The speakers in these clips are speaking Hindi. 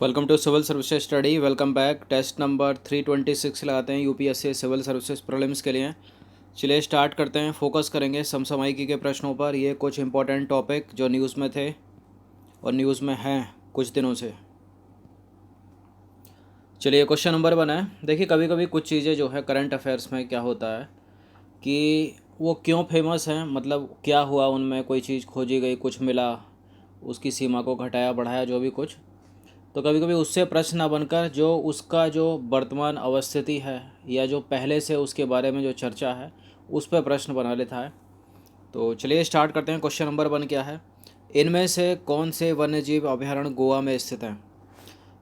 Welcome to civil services study. Welcome back. Test number 326 लगाते हैं यूपीएससी सिविल सर्विसेज प्रीलिम्स के लिए। चलिए स्टार्ट करते हैं। फोकस करेंगे समसामयिकी के प्रश्नों पर। ये कुछ इंपॉर्टेंट टॉपिक जो न्यूज़ में थे और न्यूज़ में हैं कुछ दिनों से। चलिए क्वेश्चन नंबर 1 है। देखिए कभी कभी कुछ चीज़ें जो है करंट अफेयर्स में क्या होता है कि वो क्यों फेमस हैं, मतलब क्या हुआ उनमें, कोई चीज़ खोजी गई, कुछ मिला, उसकी सीमा को घटाया बढ़ाया, जो भी कुछ। तो कभी कभी उससे प्रश्न ना बनकर जो उसका जो वर्तमान अवस्थिति है या जो पहले से उसके बारे में जो चर्चा है उस पर प्रश्न बना लेता है। तो चलिए स्टार्ट करते हैं। क्वेश्चन नंबर 1 क्या है? इनमें से कौन से वन्यजीव अभयारण्य गोवा में स्थित हैं?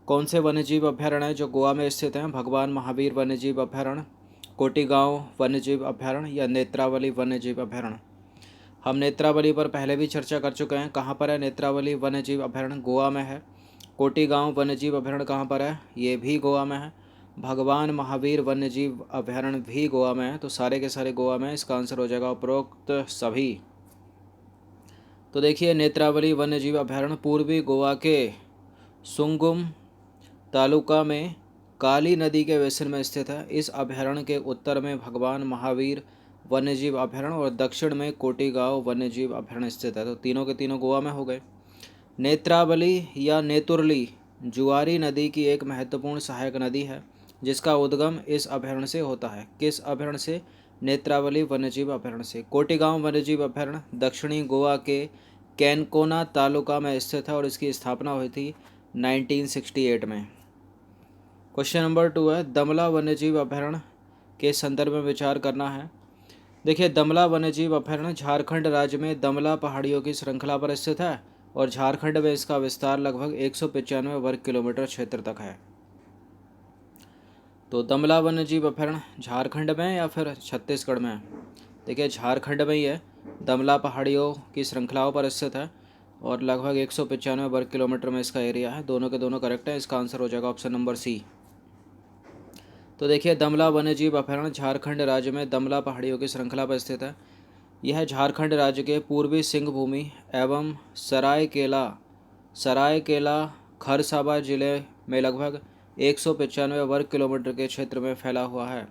कौन से वन्यजीव अभयारण्य हैं जो गोवा में स्थित हैं? भगवान महावीर वन्यजीव अभयारण्य, कोटिगांव वन्यजीव अभयारण्य या नेत्रावली वन्यजीव अभयारण्य? हम नेत्रावली पर पहले भी चर्चा कर चुके हैं। कहाँ पर है नेत्रावली वन्यजीव अभयारण्य? गोवा में है। कोटिगांव वन्यजीव अभयारण्य कहाँ पर है? ये भी गोवा में है। भगवान महावीर वन्यजीव अभयारण्य भी गोवा में है। तो सारे के सारे गोवा में। इसका आंसर हो जाएगा उपरोक्त सभी। तो देखिए नेत्रावली वन्यजीव अभयारण्य पूर्वी गोवा के सुंगुम तालुका में काली नदी के बेसिन में स्थित है। इस अभयारण्य के उत्तर में भगवान महावीर वन्यजीव अभयारण्य और दक्षिण में कोटिगांव वन्यजीव अभयारण्य स्थित है। तो तीनों के तीनों गोवा में हो गए। नेत्रावली या नेतुरली जुआरी नदी की एक महत्वपूर्ण सहायक नदी है जिसका उद्गम इस अभयारण्य से होता है। किस अभयारण्य से? नेत्रावली वन्यजीव अभयारण्य से। कोटिगांव वन्यजीव अभयारण्य दक्षिणी गोवा के कैनकोना तालुका में स्थित है और इसकी स्थापना हुई थी 1968 में। क्वेश्चन नंबर 2 है दमला वन्यजीव अभयारण्य के संदर्भ में विचार करना है। देखिए दमला वन्यजीव अभयारण्य झारखंड राज्य में दमला पहाड़ियों की श्रृंखला पर स्थित है और झारखंड में इसका विस्तार लगभग 195 वर्ग किलोमीटर क्षेत्र तक है। तो दमला वन्यजीव अभयारण्य झारखंड में या फिर छत्तीसगढ़ में? देखिए झारखंड में ही है। दमला पहाड़ियों की श्रृंखलाओं पर स्थित है और लगभग 195 वर्ग किलोमीटर में इसका एरिया है। दोनों के दोनों करेक्ट है। इसका आंसर हो जाएगा ऑप्शन नंबर सी। तो देखिए दमला वन्यजीव अभयारण्य झारखंड राज्य में दमला पहाड़ियों की श्रृंखला पर स्थित है। यह झारखंड राज्य के पूर्वी सिंहभूमि एवं सरायकेला खरसावा जिले में लगभग 195 वर्ग किलोमीटर के क्षेत्र में फैला हुआ है।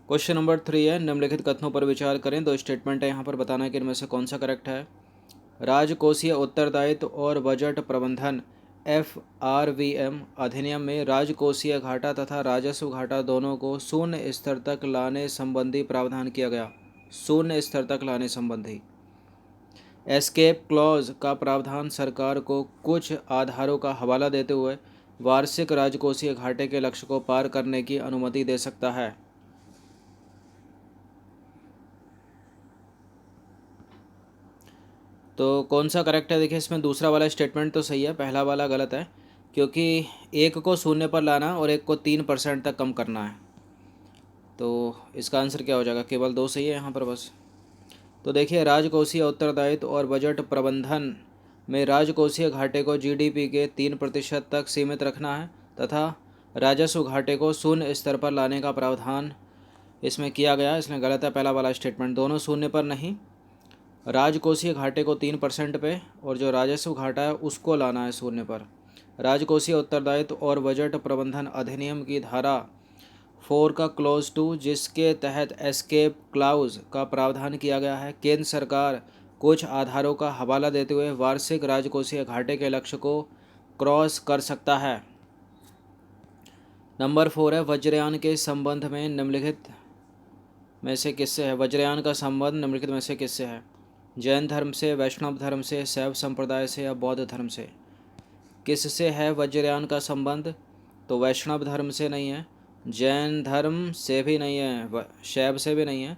क्वेश्चन नंबर 3 है निम्नलिखित कथनों पर विचार करें। दो स्टेटमेंट है यहाँ पर, बताना है कि इनमें से कौन सा करेक्ट है। राजकोषीय उत्तरदायित्व और बजट प्रबंधन FRVM अधिनियम में राजकोषीय घाटा तथा राजस्व घाटा दोनों को शून्य स्तर तक लाने संबंधी प्रावधान किया गया। शून्य स्तर तक लाने संबंधी। एस्केप क्लॉज का प्रावधान सरकार को कुछ आधारों का हवाला देते हुए वार्षिक राजकोषीय घाटे के लक्ष्य को पार करने की अनुमति दे सकता है। तो कौन सा करेक्ट है? देखिए इसमें दूसरा वाला स्टेटमेंट तो सही है, पहला वाला गलत है, क्योंकि एक को शून्य पर लाना और एक को 3% तक कम करना है। तो इसका आंसर क्या हो जाएगा? केवल 2 सही है यहाँ पर बस। तो देखिए राजकोषीय उत्तरदायित्व और बजट प्रबंधन में राजकोषीय घाटे को GDP के 3% तक सीमित रखना है तथा राजस्व घाटे को शून्य स्तर पर लाने का प्रावधान इसमें किया गया। इसमें गलत है पहला वाला स्टेटमेंट। दोनों शून्य पर नहीं, राजकोषीय घाटे को 3% पे और जो राजस्व घाटा है उसको लाना है शून्य पर। राजकोषीय उत्तरदायित्व और बजट प्रबंधन अधिनियम की धारा 4 का क्लॉज 2 जिसके तहत एस्केप क्लाउज का प्रावधान किया गया है, केंद्र सरकार कुछ आधारों का हवाला देते हुए वार्षिक राजकोषीय घाटे के लक्ष्य को क्रॉस कर सकता है। नंबर 4 है वज्रयान के संबंध में निम्नलिखित में से किससे है? वज्रयान का संबंध निम्नलिखित में से किससे है? जैन धर्म से, वैष्णव धर्म से, शैव संप्रदाय से या बौद्ध धर्म से? किससे है वज्रयान का संबंध? तो वैष्णव धर्म से नहीं है, जैन धर्म से भी नहीं है, शैव से भी नहीं है।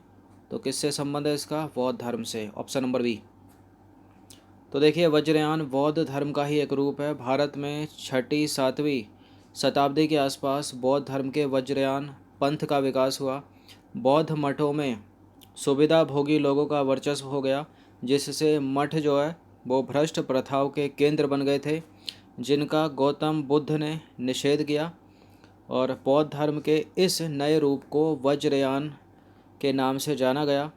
तो किससे संबंध है इसका? बौद्ध धर्म से। Option number B. तो देखिए वज्रयान बौद्ध धर्म का ही एक रूप है। भारत में 6ठी 7वीं शताब्दी के आसपास बौद्ध धर्म के वज्रयान पंथ का विकास हुआ। बौद्ध मठों में सुविधा भोगी लोगों का वर्चस्व हो गया जिससे मठ जो है वो भ्रष्ट प्रथाओं के केंद्र बन गए थे जिनका गौतम बुद्ध ने निषेध किया और बौद्ध धर्म के इस नए रूप को वज्रयान के नाम से जाना गया।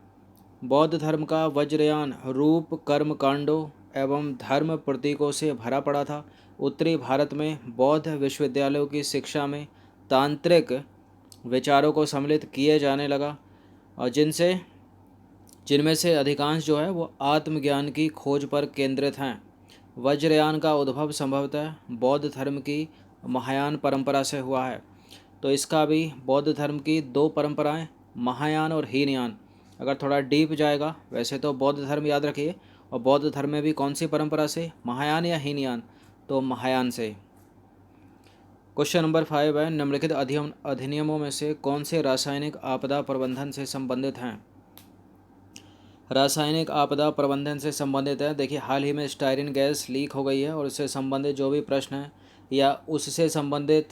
बौद्ध धर्म का वज्रयान रूप कर्म कांडों एवं धर्म प्रतीकों से भरा पड़ा था। उत्तरी भारत में बौद्ध विश्वविद्यालयों की शिक्षा में तांत्रिक विचारों को सम्मिलित किए जाने लगा, और जिनमें से अधिकांश जो है वो आत्मज्ञान की खोज पर केंद्रित हैं। वज्रयान का उद्भव संभवतः बौद्ध धर्म की महायान परंपरा से हुआ है। तो इसका भी बौद्ध धर्म की दो परंपराएं, महायान और हीनयान। अगर थोड़ा डीप जाएगा, वैसे तो बौद्ध धर्म याद रखिए, और बौद्ध धर्म में भी कौन सी परंपरा से, महायान या हीनयान, तो महायान से। क्वेश्चन नंबर 5 है, निम्नलिखित अधिनियमों में से कौन से रासायनिक आपदा प्रबंधन से संबंधित हैं? रासायनिक आपदा प्रबंधन से संबंधित है। देखिए, हाल ही में स्टायरिन गैस लीक हो गई है, और उससे संबंधित जो भी प्रश्न हैं या उससे संबंधित,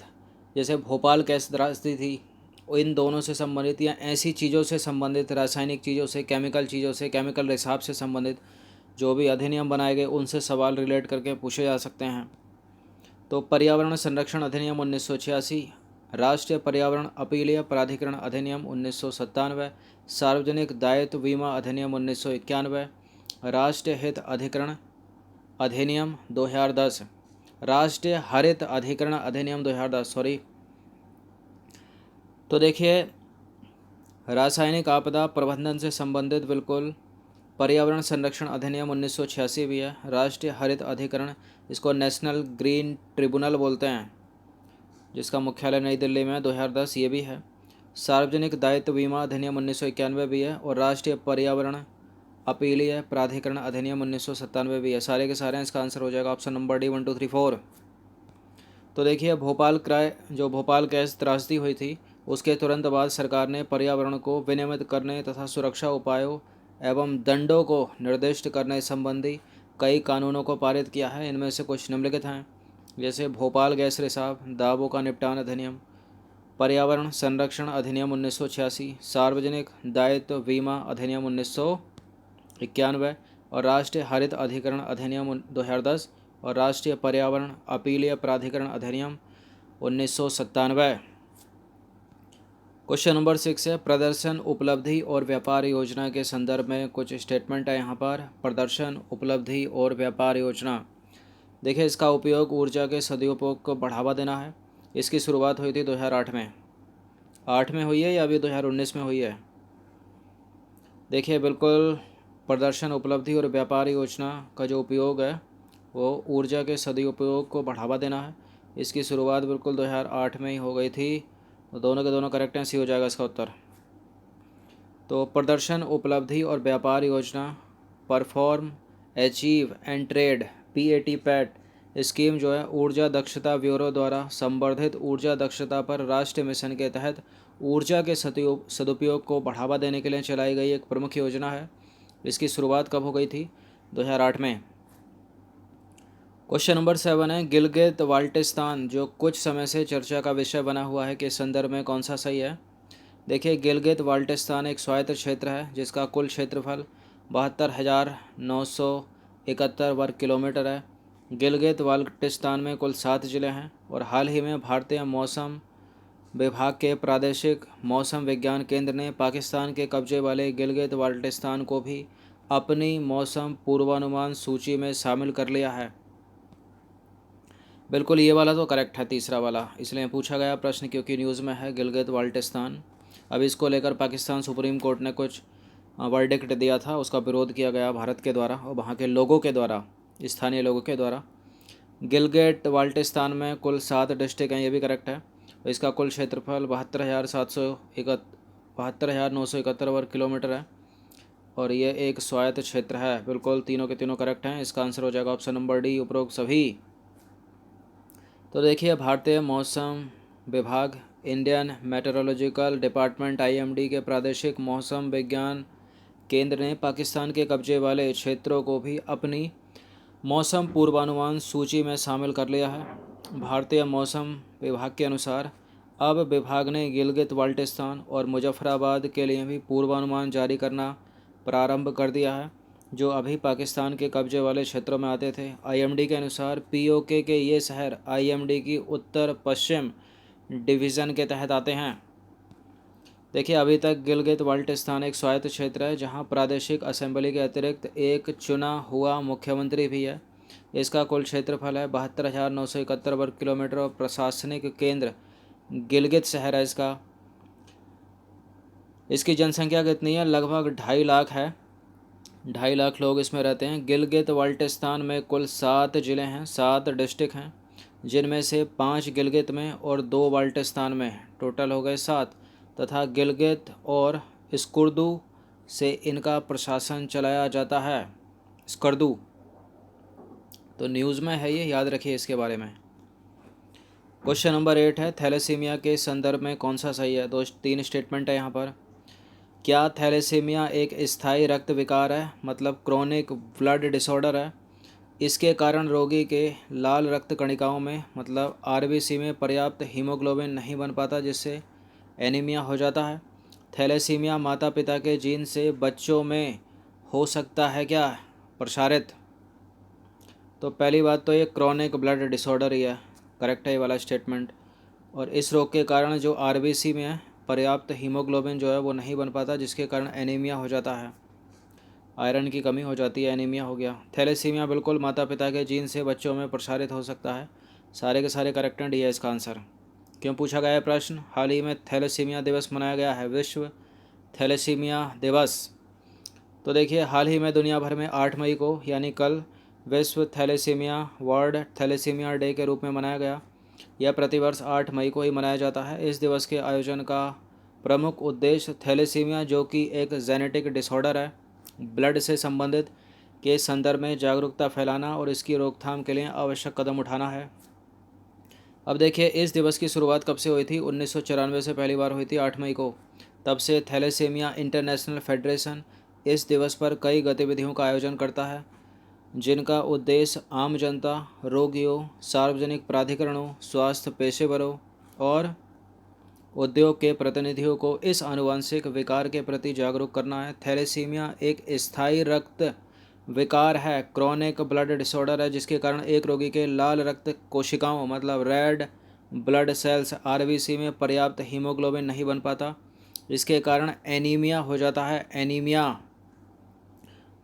जैसे भोपाल गैस त्रासदी थी, इन दोनों से संबंधित या ऐसी चीज़ों से संबंधित, रासायनिक चीज़ों से, केमिकल रिसाव से संबंधित जो भी अधिनियम बनाए गए, उनसे सवाल रिलेट करके पूछे जा सकते हैं। तो पर्यावरण संरक्षण अधिनियम 1986, राष्ट्रीय पर्यावरण अपीलीय प्राधिकरण अधिनियम 1997, सार्वजनिक दायित्व बीमा अधिनियम 1991, राष्ट्रीय हित अधिकरण अधिनियम 2010, राष्ट्रीय हरित अधिकरण अधिनियम 2010, सॉरी। तो देखिए, रासायनिक आपदा प्रबंधन से संबंधित बिल्कुल पर्यावरण संरक्षण अधिनियम 1986 भी है। राष्ट्रीय हरित अधिकरण, इसको नेशनल ग्रीन ट्रिब्यूनल बोलते हैं, जिसका मुख्यालय नई दिल्ली में है, 2010 ये भी है। सार्वजनिक दायित्व बीमा अधिनियम 1991 भी है, और राष्ट्रीय पर्यावरण अपीलीय प्राधिकरण अधिनियम 1997 भी है। सारे के सारे इसका आंसर हो जाएगा ऑप्शन नंबर डी, 1 2 3 4। तो देखिए, भोपाल गैस त्रासदी हुई थी, उसके तुरंत बाद सरकार ने पर्यावरण को विनियमित करने तथा सुरक्षा उपायों एवं दंडों को निर्दिष्ट करने संबंधी कई कानूनों को पारित किया है। इनमें से कुछ निम्नलिखित हैं, जैसे भोपाल गैस रिसाव दावों का निपटान अधिनियम, पर्यावरण संरक्षण अधिनियम 1986, सार्वजनिक दायित्व बीमा अधिनियम 1991, और राष्ट्रीय हरित अधिकरण अधिनियम 2010, और राष्ट्रीय पर्यावरण अपीलीय प्राधिकरण अधिनियम 1997। क्वेश्चन नंबर 6 है, प्रदर्शन उपलब्धि और व्यापार योजना के संदर्भ में कुछ स्टेटमेंट है यहाँ पर। प्रदर्शन उपलब्धि और व्यापार योजना, देखिए, इसका उपयोग ऊर्जा के सदुपयोग को बढ़ावा देना है। इसकी शुरुआत हुई थी 2008 में। 8 में हुई है या अभी 2019 में हुई है? देखिए, बिल्कुल प्रदर्शन उपलब्धि और व्यापार योजना का जो उपयोग है वो ऊर्जा के सदुपयोग को बढ़ावा देना है। इसकी शुरुआत बिल्कुल 2008 में ही हो गई थी। तो दोनों के दोनों करेक्ट हैं, सी हो जाएगा इसका उत्तर। तो प्रदर्शन उपलब्धि और व्यापार योजना, perform achieve and trade PAT PAT scheme जो है ऊर्जा दक्षता ब्यूरो द्वारा संवर्धित ऊर्जा दक्षता पर राष्ट्रीय मिशन के तहत ऊर्जा के सदुपयोग को बढ़ावा देने के लिए चलाई गई एक प्रमुख योजना है। इसकी शुरुआत कब हो गई थी? 2008 में। क्वेश्चन नंबर 7 है, गिलगित बाल्टिस्तान जो कुछ समय से चर्चा का विषय बना हुआ है, के संदर्भ में कौन सा सही है? देखिए, गिलगित बाल्टिस्तान एक स्वायत्त क्षेत्र है जिसका कुल क्षेत्रफल 72,971 वर्ग किलोमीटर है। गिलगित बाल्टिस्तान में कुल 7 ज़िले हैं, और हाल ही में भारतीय मौसम विभाग के प्रादेशिक मौसम विज्ञान केंद्र ने पाकिस्तान के कब्जे वाले गिलगित बाल्टिस्तान को भी अपनी मौसम पूर्वानुमान सूची में शामिल कर लिया है। बिल्कुल, ये वाला तो करेक्ट है, तीसरा वाला, इसलिए पूछा गया प्रश्न क्योंकि न्यूज़ में है गिलगित बाल्टिस्तान। अब इसको लेकर पाकिस्तान सुप्रीम कोर्ट ने कुछ वर्डिक्ट दिया था, उसका विरोध किया गया भारत के द्वारा और वहाँ के लोगों के द्वारा, स्थानीय लोगों के द्वारा। गिलगित बाल्टिस्तान में कुल 7 डिस्ट्रिक्ट हैं, ये भी करेक्ट है। इसका कुल क्षेत्रफल 72,971 वर्ग किलोमीटर है, और ये एक स्वायत्त क्षेत्र है। बिल्कुल, तीनों के तीनों करेक्ट हैं। इसका आंसर हो जाएगा ऑप्शन नंबर डी, उपरोक्त सभी। तो देखिए, भारतीय मौसम विभाग, इंडियन मेट्रोलॉजिकल डिपार्टमेंट IMD के प्रादेशिक मौसम विज्ञान केंद्र ने पाकिस्तान के कब्जे वाले क्षेत्रों को भी अपनी मौसम पूर्वानुमान सूची में शामिल कर लिया है। भारतीय मौसम विभाग के अनुसार अब विभाग ने गिलगित बाल्टिस्तान और मुजफ्फराबाद के लिए भी पूर्वानुमान जारी करना प्रारंभ कर दिया है, जो अभी पाकिस्तान के कब्जे वाले क्षेत्रों में आते थे। IMD के अनुसार POK के ये शहर IMD की उत्तर पश्चिम डिवीज़न के तहत आते हैं। देखिए अभी तक गिलगित बाल्टिस्तान एक स्वायत्त क्षेत्र है जहां प्रादेशिक असेंबली के अतिरिक्त एक चुना हुआ मुख्यमंत्री भी है। इसका कुल क्षेत्रफल है 72,971 वर्ग किलोमीटर और प्रशासनिक केंद्र गिलगित शहर है इसका। इसकी जनसंख्या कितनी है? लगभग 2.5 लाख है। 2.5 लाख लोग इसमें रहते हैं। गिलगित बाल्टिस्तान में कुल 7 ज़िले हैं, 7 डिस्ट्रिक्ट हैं, जिनमें से 5 गिलगित में और 2 बाल्टिस्तान में हैं। टोटल हो गए 7। तथा गिलगित और स्कुर्दू से इनका प्रशासन चलाया जाता है। स्कर्दू तो न्यूज़ में है, ये याद रखिए इसके बारे में। क्वेश्चन नंबर 8 है, थैलेसीमिया के संदर्भ में कौन सा सही है? 3 स्टेटमेंट है यहाँ पर। क्या थैलेसीमिया एक स्थायी रक्त विकार है, मतलब क्रोनिक ब्लड डिसऑर्डर है? इसके कारण रोगी के लाल रक्त कणिकाओं में, मतलब आरबीसी में पर्याप्त हीमोग्लोबिन नहीं बन पाता, जिससे एनीमिया हो जाता है। थैलेसीमिया माता पिता के जीन से बच्चों में हो सकता है क्या प्रसारित? तो पहली बात तो ये क्रोनिक ब्लड डिसऑर्डर ही है, करेक्ट है ये वाला स्टेटमेंट। और इस रोग के कारण जो आरबीसी में है पर्याप्त हीमोग्लोबिन जो है वो नहीं बन पाता, जिसके कारण एनीमिया हो जाता है, आयरन की कमी हो जाती है, एनीमिया हो गया। थैलेसीमिया बिल्कुल माता पिता के जीन से बच्चों में प्रसारित हो सकता है। सारे के सारे करेक्ट हैं, डी है इसका आंसर। क्यों पूछा गया है प्रश्न? हाल ही में थैलेसीमिया दिवस मनाया गया है, विश्व थैलेसीमिया दिवस। तो देखिए हाल ही में दुनिया भर में 8 मई को यानी कल विश्व थैलेसीमिया वर्ल्ड थैलेसीमिया डे के रूप में मनाया गया। यह प्रतिवर्ष 8 मई को ही मनाया जाता है। इस दिवस के आयोजन का प्रमुख उद्देश्य थैलेसीमिया, जो कि एक जेनेटिक डिसऑर्डर है, ब्लड से संबंधित, के संदर्भ में जागरूकता फैलाना और इसकी रोकथाम के लिए आवश्यक कदम उठाना है। अब देखिए इस दिवस की शुरुआत कब से हुई थी? 1994 से पहली बार हुई थी 8 मई को। तब से थैलेसीमिया इंटरनेशनल फेडरेशन इस दिवस पर कई गतिविधियों का आयोजन करता है, जिनका उद्देश्य आम जनता, रोगियों, सार्वजनिक प्राधिकरणों, स्वास्थ्य पेशेवरों और उद्योग के प्रतिनिधियों को इस आनुवंशिक विकार के प्रति जागरूक करना है। थैलेसीमिया एक स्थायी रक्त विकार है, क्रोनिक ब्लड डिसऑर्डर है, जिसके कारण एक रोगी के लाल रक्त कोशिकाओं, मतलब रेड ब्लड सेल्स आरबीसी में पर्याप्त हीमोग्लोबिन नहीं बन पाता। इसके कारण एनीमिया हो जाता है, एनीमिया।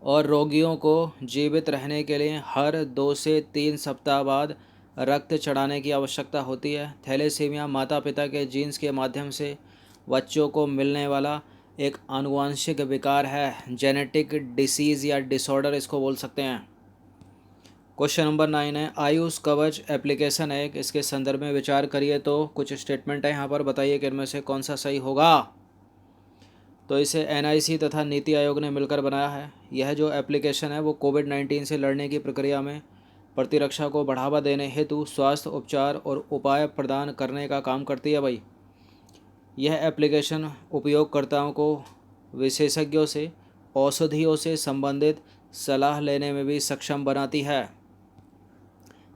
और रोगियों को जीवित रहने के लिए हर 2 से 3 सप्ताह बाद रक्त चढ़ाने की आवश्यकता होती है। थैलेसीमिया माता पिता के जीन्स के माध्यम से बच्चों को मिलने वाला एक आनुवंशिक विकार है, जेनेटिक डिसीज़ या डिसऑर्डर इसको बोल सकते हैं। क्वेश्चन नंबर 9 है, आयुष कवच एप्लीकेशन है, इसके संदर्भ में विचार करिए। तो कुछ स्टेटमेंट है यहाँ पर, बताइए कि इनमें से कौन सा सही होगा। तो इसे एनआईसी तथा नीति आयोग ने मिलकर बनाया है। यह जो एप्लीकेशन है वो कोविड-19 से लड़ने की प्रक्रिया में प्रतिरक्षा को बढ़ावा देने हेतु स्वास्थ्य उपचार और उपाय प्रदान करने का काम करती है भाई। यह एप्लीकेशन उपयोगकर्ताओं को विशेषज्ञों से औषधियों से संबंधित सलाह लेने में भी सक्षम बनाती है।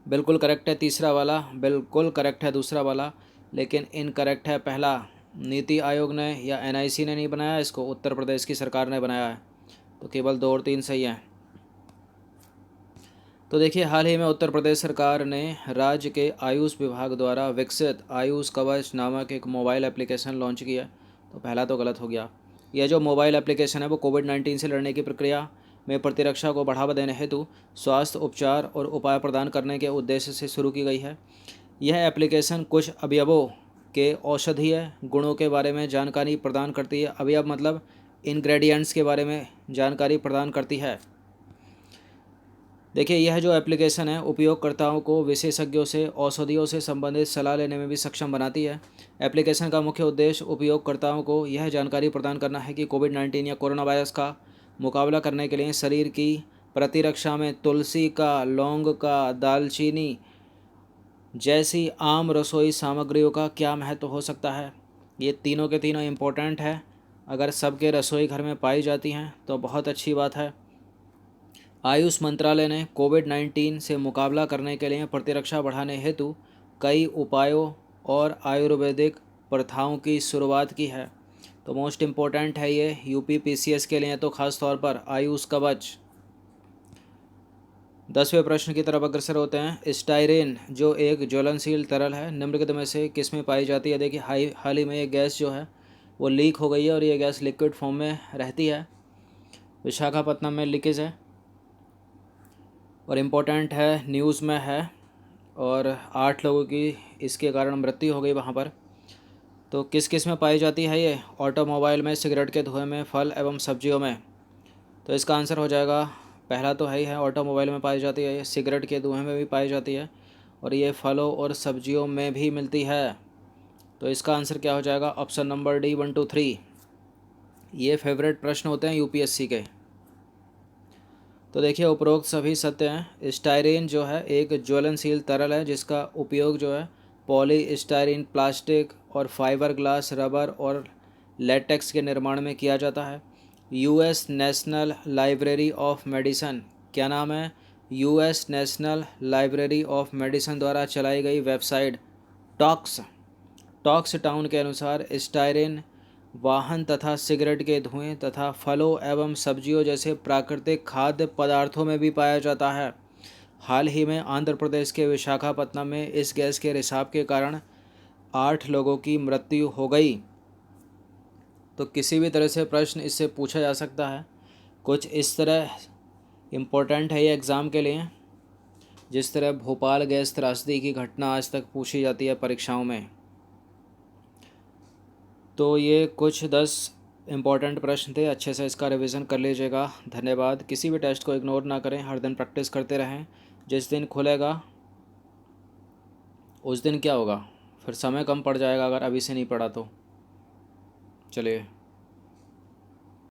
बिल्कुल करेक्ट है तीसरा वाला, बिल्कुल करेक्ट है दूसरा वाला, लेकिन इनकरेक्ट है पहला। नीति आयोग ने या एनआईसी ने नहीं बनाया इसको, उत्तर प्रदेश की सरकार ने बनाया है। तो केवल 2 और 3 सही हैं। तो देखिए हाल ही में उत्तर प्रदेश सरकार ने राज्य के आयुष विभाग द्वारा विकसित आयुष कवच नामक एक मोबाइल एप्लीकेशन लॉन्च किया। तो पहला तो गलत हो गया। यह जो मोबाइल एप्लीकेशन है वो कोविड-19 से लड़ने की प्रक्रिया में प्रतिरक्षा को बढ़ावा देने हेतु स्वास्थ्य उपचार और उपाय प्रदान करने के उद्देश्य से शुरू की गई है। यह एप्लीकेशन कुछ अवयवों के औषधीय गुणों के बारे में जानकारी प्रदान करती है। अवयव मतलब इंग्रेडिएंट्स के बारे में जानकारी प्रदान करती है। देखिए यह जो एप्लीकेशन है उपयोगकर्ताओं को विशेषज्ञों से औषधियों से संबंधित सलाह लेने में भी सक्षम बनाती है। एप्लीकेशन का मुख्य उद्देश्य उपयोगकर्ताओं को यह जानकारी प्रदान करना है कि कोविड-19 या कोरोना वायरस का मुकाबला करने के लिए शरीर की प्रतिरक्षा में तुलसी का, लौंग का, दालचीनी जैसी आम रसोई सामग्रियों का क्या महत्व हो सकता है। ये तीनों के तीनों इम्पोर्टेंट है। अगर सबके रसोई घर में पाई जाती हैं तो बहुत अच्छी बात है। आयुष मंत्रालय ने कोविड-19 से मुकाबला करने के लिए प्रतिरक्षा बढ़ाने हेतु कई उपायों और आयुर्वेदिक प्रथाओं की शुरुआत की है। तो मोस्ट इम्पोर्टेंट है ये यूपीपीसीएस के लिए, तो खास तौर पर आयुष कवच। 10वें प्रश्न की तरफ अग्रसर होते हैं। स्टाइरेन जो एक ज्वलनशील तरल है निम्नलिखित में से किस में पाई जाती है? देखिए हाल ही में ये गैस जो है वो लीक हो गई है और ये गैस लिक्विड फॉर्म में रहती है। विशाखापत्तनम में लीकेज है और इम्पोर्टेंट है, न्यूज़ में है, और 8 लोगों की इसके कारण मृत्यु हो गई वहाँ पर। तो किस किस में पाई जाती है ये? ऑटोमोबाइल में, सिगरेट के धुएं में, फल एवं सब्जियों में। तो इसका आंसर हो जाएगा, पहला तो है ही है, ऑटोमोबाइल में पाई जाती है ये, सिगरेट के धुएं में भी पाई जाती है और ये फलों और सब्जियों में भी मिलती है। तो इसका आंसर क्या हो जाएगा? Option number D, 1 2 3। ये फेवरेट प्रश्न होते हैं यूपीएससी के। तो देखिए, उपरोक्त सभी सत्य हैं। स्टायरीन जो है एक ज्वलनशील तरल है जिसका उपयोग जो है पॉली स्टायरीन, प्लास्टिक और फाइबर ग्लास, रबर और लेटेक्स के निर्माण में किया जाता है। US National Library of Medicine, क्या नाम है? US National Library of Medicine द्वारा चलाई गई वेबसाइट टॉक्स टाउन के अनुसार स्टायरीन वाहन तथा सिगरेट के धुएं तथा फलों एवं सब्जियों जैसे प्राकृतिक खाद्य पदार्थों में भी पाया जाता है। हाल ही में आंध्र प्रदेश के विशाखापत्तनम में इस गैस के रिसाव के कारण 8 लोगों की मृत्यु हो गई। तो किसी भी तरह से प्रश्न इससे पूछा जा सकता है, कुछ इस तरह इम्पोर्टेंट है ये एग्ज़ाम के लिए, जिस तरह भोपाल गैस त्रासदी की घटना आज तक पूछी जाती है परीक्षाओं में। तो ये कुछ 10 इम्पॉर्टेंट प्रश्न थे, अच्छे से इसका रिवीजन कर लीजिएगा। धन्यवाद। किसी भी टेस्ट को इग्नोर ना करें, हर दिन प्रैक्टिस करते रहें। जिस दिन खुलेगा उस दिन क्या होगा, फिर समय कम पड़ जाएगा अगर अभी से नहीं पढ़ा तो। चलिए।